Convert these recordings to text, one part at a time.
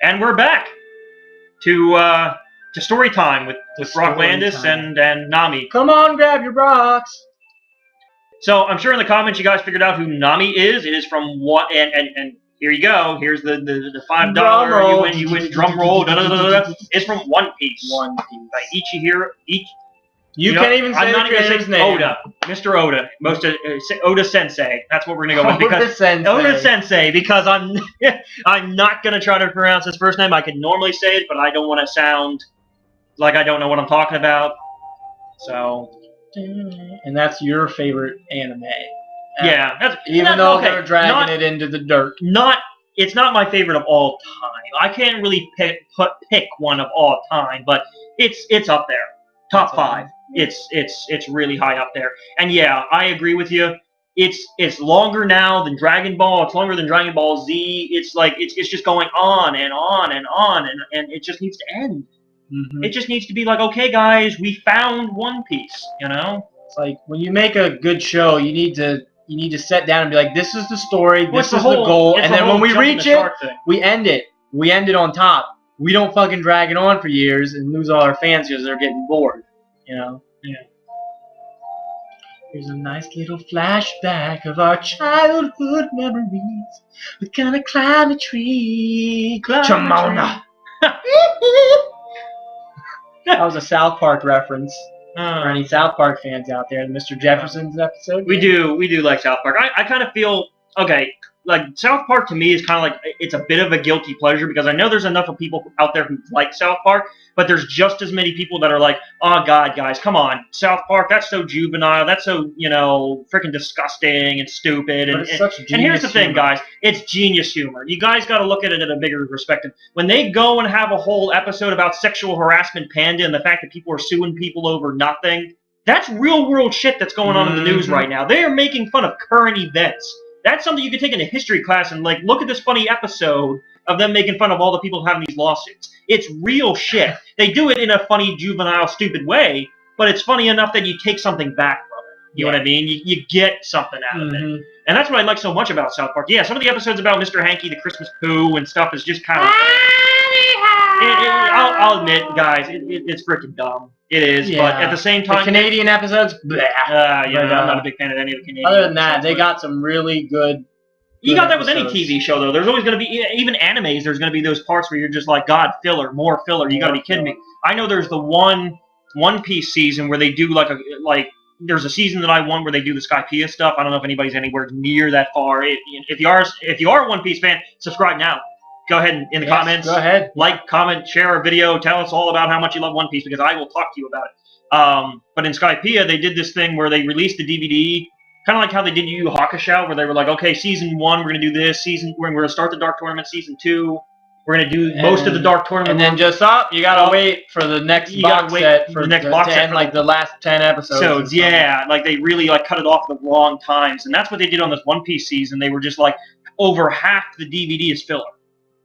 And we're back to story time with Brock Landis and Nami. Come on, grab your Brocks. So I'm sure in the comments you guys figured out who Nami is. It is from what and here you go. Here's the $5 you win drum roll. It's from One Piece. One Piece. By Ichihiro. You can't even say the creator's name. Oda. Mr. Oda. Oda Sensei. That's what we're gonna go with. Because Oda Sensei. Because I'm not gonna try to pronounce his first name. I can normally say it, but I don't want to sound like I don't know what I'm talking about. So. And that's your favorite anime. Yeah, that's even though they're dragging it into the dirt. It's not my favorite of all time. I can't really pick one of all time, but it's up there, top 5. It's really high up there. And yeah, I agree with you. It's longer now than Dragon Ball. It's longer than Dragon Ball Z. It's like it's just going on and on and on, and it just needs to end. Mm-hmm. It just needs to be like, okay, guys, we found One Piece. You know, it's like when you make a good show, you need to sit down and be like, this is the story, this is the goal, and then when we reach it, we end it. We end it on top. We don't fucking drag it on for years and lose all our fans because they're getting bored. You know? Yeah. Here's a nice little flashback of our childhood memories. We're gonna climb a tree. Chamona. That was a South Park reference. For any South Park fans out there, the Mr. Jefferson's episode. We do like South Park. I kind of feel okay. Like South Park to me is kind of like it's a bit of a guilty pleasure because I know there's enough of people out there who like South Park, but there's just as many people that are like, oh God, guys, come on, South Park, that's so juvenile, that's so freaking disgusting and stupid. And here's the thing, guys, it's genius humor. You guys got to look at it in a bigger perspective. When they go and have a whole episode about sexual harassment Panda and the fact that people are suing people over nothing, that's real world shit that's going on in the news right now. They are making fun of current events. That's something you could take in a history class and, like, look at this funny episode of them making fun of all the people having these lawsuits. It's real shit. They do it in a funny, juvenile, stupid way, but it's funny enough that you take something back from it. You know what I mean? You get something out of it. And that's what I like so much about South Park. Yeah, some of the episodes about Mr. Hanky, the Christmas Pooh, and stuff is just kind of... I'll admit, guys, it's freaking dumb. It is, but at the same time... The Canadian episodes? I'm not a big fan of any of the Canadian Other than that, they got some really good... You got that with any TV show, though. There's always going to be, even animes, there's going to be those parts where you're just like, God, filler, more filler. You got to be kidding me. I know there's the One Piece season where they do there's a season that I won where they do the Skypiea stuff. I don't know if anybody's anywhere near that far. If you are a One Piece fan, subscribe now. Go ahead in the comments. Go ahead. Like, comment, share our video. Tell us all about how much you love One Piece because I will talk to you about it. But in Skypiea, they did this thing where they released the DVD, kind of like how they did Yu Yu Hakusho, where they were like, okay, season 1, we're going to do this. We're going to start the Dark Tournament. Season 2, we're going to do most of the Dark Tournament. And then just you got to wait for the next box set for the next box set, like the last 10 episodes. So, yeah, like they really cut it off at the wrong times. And that's what they did on this One Piece season. They were just like, over half the DVD is filler.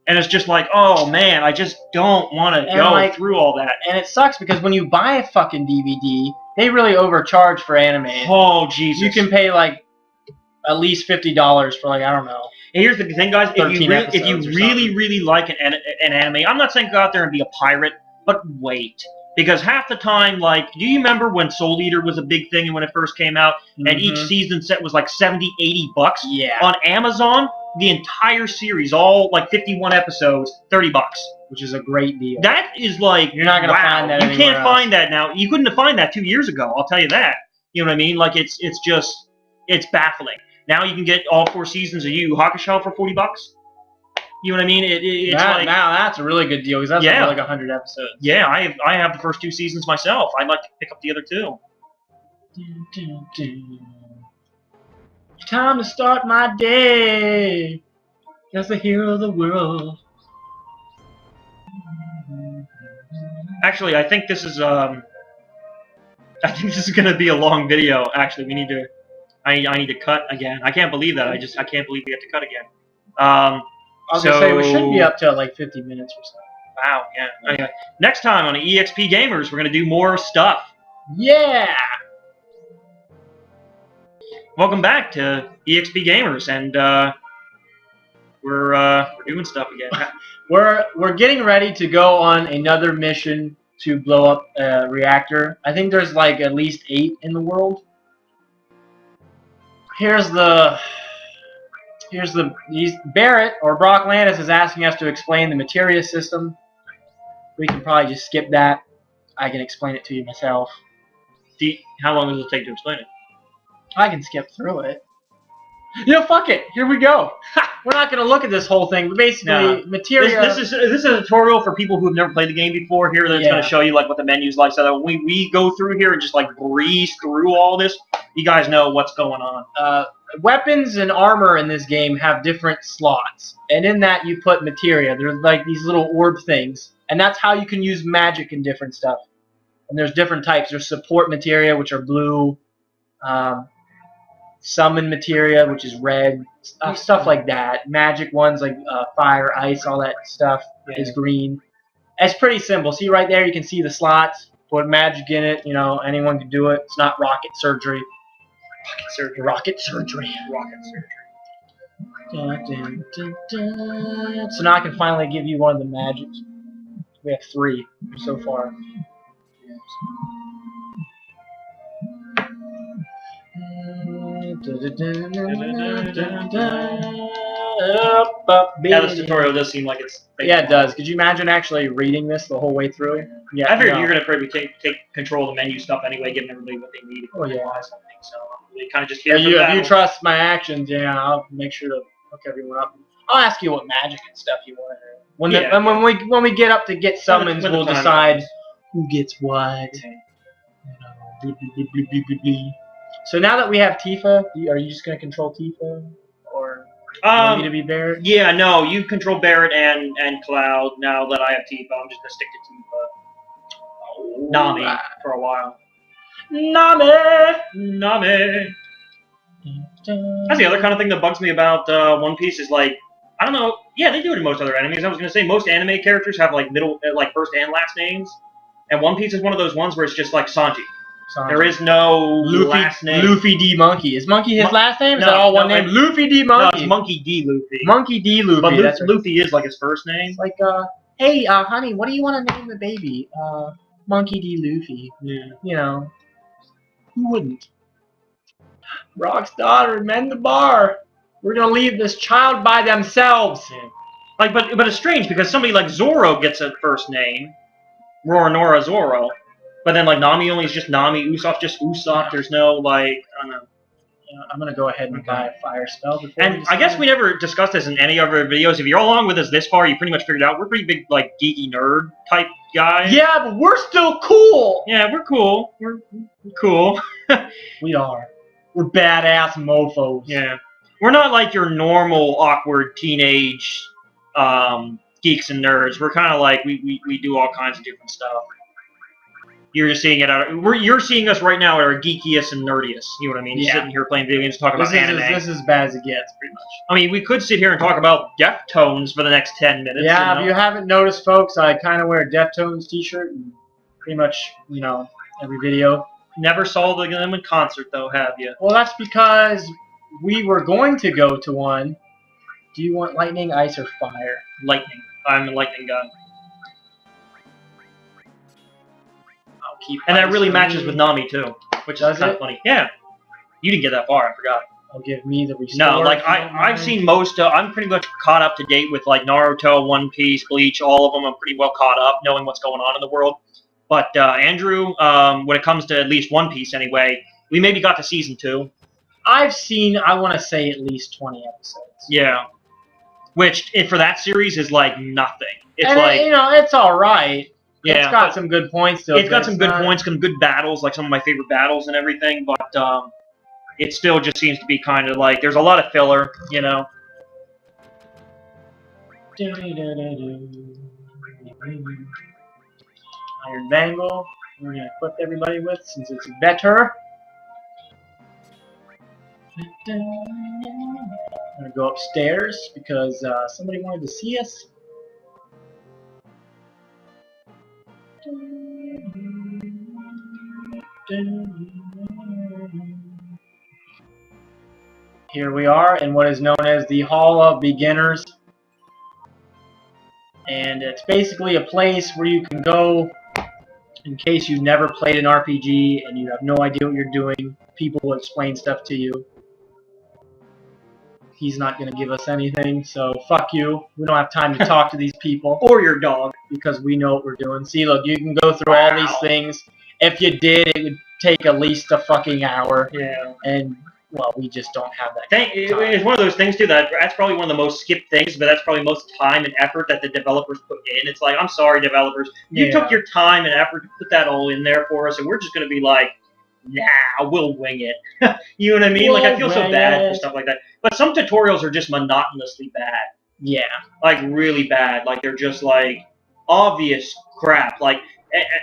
And it's just like, oh man, I just don't want to go through all that. And it sucks because when you buy a fucking DVD, they really overcharge for anime. Oh Jesus! You can pay at least $50 for I don't know. And here's the thing, guys: if you really like an anime, I'm not saying go out there and be a pirate, but wait. Because half the time, do you remember when Soul Eater was a big thing when it first came out, and each season set was like $70, $80? Yeah. On Amazon, the entire series, all 51 episodes, $30. Which is a great deal. That is you're not gonna find that. You can't find that now. You couldn't have found that 2 years ago. I'll tell you that. You know what I mean? It's baffling. Now you can get all 4 seasons of Yu Yu Hakusho for $40. You know what I mean? Now that's a really good deal because that's 100 episodes. Yeah, I have the first 2 seasons myself. I'd like to pick up the other 2. Time to start my day as the hero of the world. Actually, I think this is going to be a long video. Actually, I need to cut again. I can't believe that. I can't believe we have to cut again. I was going to say, we should be up to 50 minutes or so. Wow, yeah. Anyway, next time on EXPGamers, we're going to do more stuff. Yeah! Welcome back to EXPGamers, and We're doing stuff again. We're getting ready to go on another mission to blow up a reactor. I think there's like at least 8 in the world. Here's Barrett or Brock Landis is asking us to explain the materia system. We can probably just skip that. I can explain it to you myself. How long does it take to explain it? I can skip through it. Fuck it. Here we go. We're not going to look at this whole thing, but basically, materia... This is a tutorial for people who have never played the game before here that's going to show you like what the menu's like, so that when we go through here and just like breeze through all this, you guys know what's going on. Weapons and armor in this game have different slots, and in that you put materia. There's like these little orb things, and that's how you can use magic and different stuff. And there's different types. There's support materia, which are blue. Summon materia, which is red, stuff like that. Magic ones like fire, ice, all that stuff is green. It's pretty simple. See right there, you can see the slots. Put magic in it. Anyone can do it. It's not rocket surgery. Rocket surgery. So now I can finally give you one of the magics. We have 3 so far. Yeah, this tutorial does seem like it's... Yeah, it does. Could you imagine actually reading this the whole way through? Yeah, I figured you're going to probably take control of the menu stuff anyway, giving everybody what they need. Oh, yeah. So they kind of just if you trust my actions, I'll make sure to hook everyone up. I'll ask you what magic and stuff you want. When we get up to get summons, we'll decide who gets what. So now that we have Tifa, are you just going to control Tifa? Or want me to be Barrett? Yeah, no, you control Barrett and Cloud. Now that I have Tifa, I'm just going to stick to Tifa. Nami for a while. Nami! That's the other kind of thing that bugs me about One Piece is like, I don't know, yeah, they do it in most other animes. I was going to say most anime characters have like first and last names. And One Piece is one of those ones where it's just like Sanji. There is no last name. Luffy D. Monkey. Is Monkey his last name? Is that all one name? Luffy D. Monkey. No, it's Monkey D. Luffy. Monkey D. Luffy. But Luffy is like his first name. It's like, hey, honey, what do you want to name the baby? Monkey D. Luffy. Yeah. Who wouldn't? Brock's daughter, mend the bar. We're gonna leave this child by themselves. Like, but it's strange because somebody like Zoro gets a first name, Roronoa Zoro. But then, like, Nami only is just Nami, Usopp's just Usopp, there's no, like, I don't know. I'm going to go ahead and buy a fire spell. And I guess we never discussed this in any of our videos. If you're along with us this far, you pretty much figured out we're pretty big, like, geeky nerd type guys. Yeah, but we're still cool! Yeah, we're cool. We're cool. We are. We're badass mofos. Yeah. We're not like your normal, awkward teenage geeks and nerds. We're kind of like, we do all kinds of different stuff. You're just seeing it you're seeing us right now at our geekiest and nerdiest. You know what I mean? Sitting here playing video games, talking about anime. This is as bad as it gets, pretty much. I mean, we could sit here and talk about Deftones for the next 10 minutes. Yeah, if you haven't noticed, folks, I kind of wear a Deftones t-shirt and pretty much, every video. Never saw them in concert, though, have you? Well, that's because we were going to go to one. Do you want lightning, ice, or fire? Lightning. I'm a lightning guy. And that really matches with Nami, too, which is kind of funny. Yeah. You didn't get that far, I forgot. I'll give me the restore. No, like, I've seen most, I'm pretty much caught up to date with, like, Naruto, One Piece, Bleach, all of them. I'm pretty well caught up, knowing what's going on in the world. But, Andrew, when it comes to at least One Piece, anyway, we maybe got to Season 2. I've seen, I want to say, at least 20 episodes. Yeah. Which, for that series, is, like, nothing. It's and like... it's alright. Yeah, it's got some good points to it. It's got some good points, some good battles, like some of my favorite battles and everything, but it still just seems to be kind of like, there's a lot of filler, Iron Bangle, we're going to equip everybody with, since it's better. I'm going to go upstairs, because somebody wanted to see us. Here we are in what is known as the Hall of Beginners. and it's basically a place where you can go in case you've never played an RPG and you have no idea what you're doing. People will explain stuff to you. He's not going to give us anything, so fuck you. We don't have time to talk to these people. Or your dog. Because we know what we're doing. See, look, you can go through all these things. If you did, it would take at least a fucking hour. Yeah. And, well, we just don't have that It's one of those things, too, that's probably one of the most skipped things, but that's probably most time and effort that the developers put in. It's like, I'm sorry, developers. You took your time and effort to put that all in there for us, and we're just going to be like, nah, we'll wing it. You know what I mean? Like, I feel so bad for stuff like that. But some tutorials are just monotonously bad. Yeah. Like, really bad. Like, they're just, like, obvious crap. Like,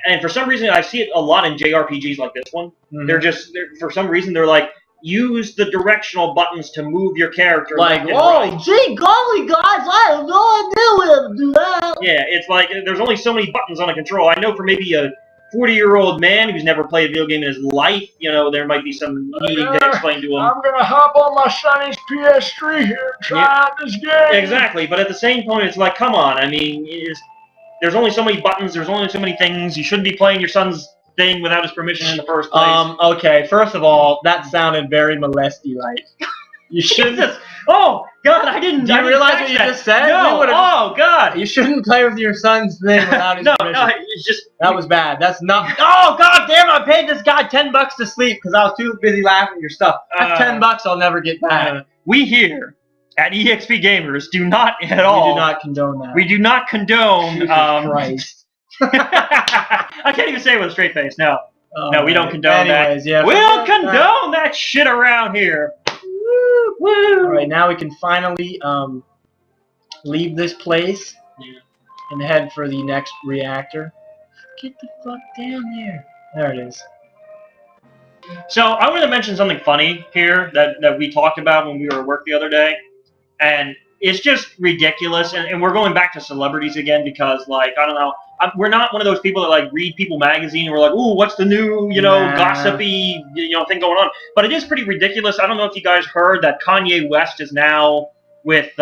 and for some reason, I see it a lot in JRPGs like this one. Mm-hmm. For some reason, they're like, use the directional buttons to move your character. Like, oh, gee golly, guys, I have no idea how to do that. Yeah, it's like, there's only so many buttons on a control. I know for maybe a 40-year-old man who's never played a video game in his life, you know, there might be some needing to explain to him. I'm gonna hop on my son's PS3 here and try out this game. Exactly, but at the same point, it's like, come on, I mean, there's only so many buttons, there's only so many things, you shouldn't be playing your son's thing without his permission in the first place. Okay, first of all, that sounded very molesty-like. You shouldn't... Oh, God, I didn't... Do you realize what you just said? No, oh, God! You shouldn't play with your son's thing without his permission. No, it's just... That was bad. That's not... Oh, God damn it! I paid this guy $10 to sleep because I was too busy laughing at your stuff. That's $10 I'll never get back. We here at EXPGamers do not at all... We do not condone that. We do not condone... Jesus Christ. I can't even say it with a straight face, no. No, we don't condone that. Yeah, we don't condone that shit around here. Woo. Alright, now we can finally leave this place and head for the next reactor. Get the fuck down there. There it is. So, I want to mention something funny here that we talked about when we were at work the other day. And it's just ridiculous. And we're going back to celebrities again because, like, I don't know. We're not one of those people that, like, read People magazine and we're like, ooh, what's the new, gossipy, thing going on. But it is pretty ridiculous. I don't know if you guys heard that Kanye West is now with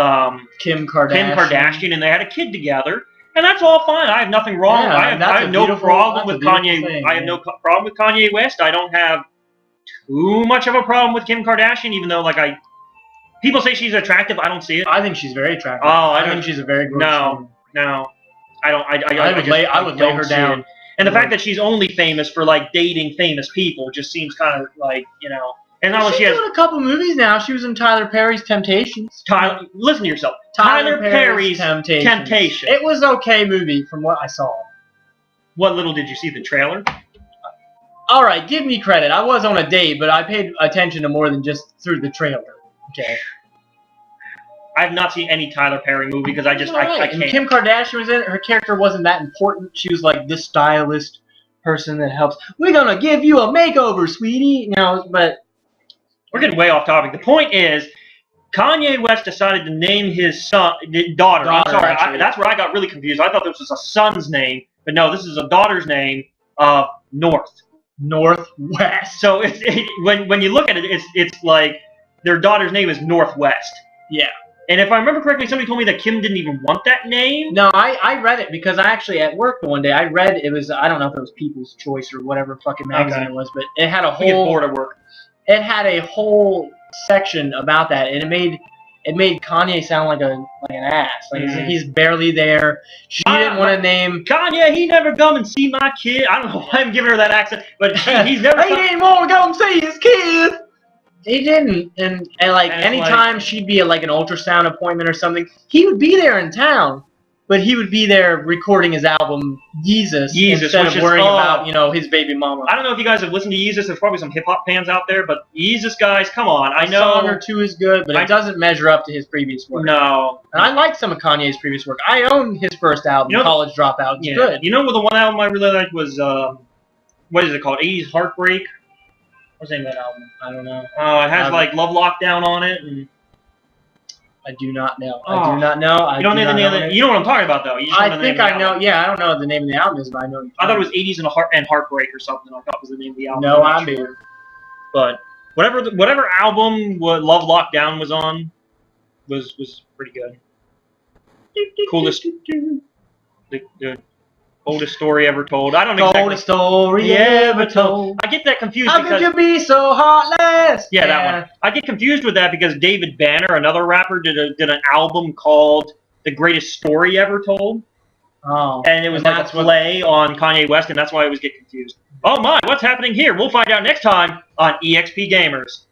Kim Kardashian, and they had a kid together. And that's all fine. I have nothing wrong. Yeah, I have no problem with Kanye. I have no problem with Kanye West. I don't have too much of a problem with Kim Kardashian, even though, like, people say she's attractive. I don't see it. I think she's very attractive. Oh, I think she's a very good woman. No. I don't. I would lay her down. And the fact that she's only famous for, like, dating famous people just seems kind of like, And not she's doing a couple movies now. She was in Tyler Perry's Temptations. Listen to yourself. Tyler Perry's Temptation. It was an okay movie from what I saw. What little did you see? The trailer? All right, give me credit. I was on a date, but I paid attention to more than just through the trailer. Okay. I've not seen any Tyler Perry movie because I can't. And Kim Kardashian was in it. Her character wasn't that important. She was like this stylist person that helps. We're gonna give you a makeover, sweetie. But we're getting way off topic. The point is, Kanye West decided to name his daughter. I'm sorry, that's where I got really confused. I thought this was a son's name, but no, this is a daughter's name. Northwest. So when you look at it, it's like their daughter's name is Northwest. Yeah. And if I remember correctly, somebody told me that Kim didn't even want that name. No, I read it because I actually, at work one day, I read it was, I don't know if it was People's Choice or whatever fucking magazine it was, but it had a whole... We get bored at work. It had a whole section about that, and it made Kanye sound like an ass. Like, he's barely there. She didn't want to name... Kanye, he never come and see my kid. I don't know why I'm giving her that accent, but he's never... He didn't want to go and see his kid! He didn't, and like anytime she'd be at like an ultrasound appointment or something, he would be there in town, but he would be there recording his album Yeezus instead of worrying about his baby mama. I don't know if you guys have listened to Yeezus. There's probably some hip hop fans out there, but Yeezus guys, come on! I know a song or two is good, but it doesn't measure up to his previous work. No, and I like some of Kanye's previous work. I own his first album, College Dropout. It's good. You know what? The one album I really liked was what is it called? 80s Heartbreak. What's the name of that album? I don't know. Oh, it has like Love Lockdown on it. And... I do not know. I do not know. You don't know the name of it? You know what I'm talking about, though. You just I think I know. Yeah, I don't know what the name of the album is, but I know. I thought it was 80s and Heartbreak or something. I thought was the name of the album. No, I'm sure. But whatever album Love Lockdown was on was pretty good. Coolest The oldest story ever told. I don't the exactly. Oldest story ever told. I get that confused How because could you be so heartless? yeah, that one. I get confused with that because David Banner, another rapper, did an album called "The Greatest Story Ever Told," Oh, and it was like a play on Kanye West, and that's why I always get confused. Oh my, what's happening here? We'll find out next time on EXP Gamers.